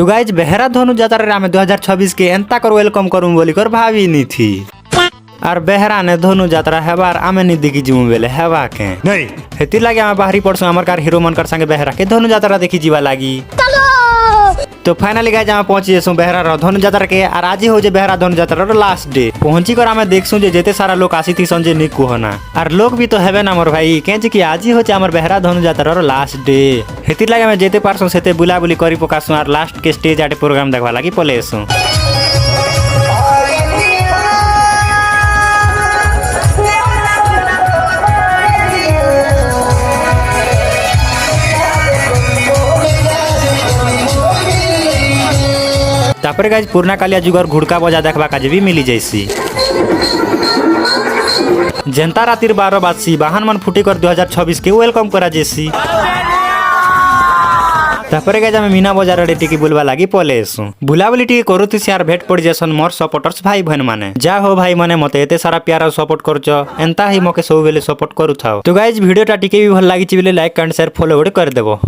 तो गाइज बेहरा धनु जात्रा रे आमे 2026 के एंता कर वेलकम करूं बोली कर भावी नी थी। और बेहरा ने धनु जात्रा हेबार आमे नी देखी जीव बेले हेबा के नहीं हेती लागे आमे बाहरी पड़सु हमर कार हीरो मन कर संगे बेहरा के धनु जात्रा देखी जीवा लागी। तो फाइनली गाइज आमे पहुंची जेसु बेहरा रो धनु जात्रा के और आज ही हो जे बेहरा धनु जात्रा रो लास्ट डे पहुंची कर आमे देखसु जे जेते सारा लोग आसी थी संजे निकु होना और लोग भी तो हेबे ना मोर भाई केजे कि आज ही हो जे हमर बेहरा धनु जात्रा रो लास्ट डे हेती लागे आमे जेते पारसु सेते बुला बुली करी पकासु और लास्ट के स्टेज आटे प्रोग्राम देखवा लागी पलेसु। तापर गाइज पुरना कालिया जुगर घुड़का बजा देखबा काजे भी मिली जैसी जनता रातिर 12 बाजी वाहन मन फुटी कर 2026 के वेलकम करा जैसी। तापर गाइज हमें मीना बाजार रे टिकी बुलवा लागी पलेसु बुलाबुली टिकी करूती यार भेट पड़ जैसन मोर सपोर्टर्स भाई बहन माने जा हो भाई माने मते एते सारा प्यार और सपोर्ट करछो एंता ही मके सब बेले सपोर्ट करू थाओ। तो गाइज वीडियोटा टिके भी भल लागी छि बेले लाइक एंड शेयर फॉलो कर देबो।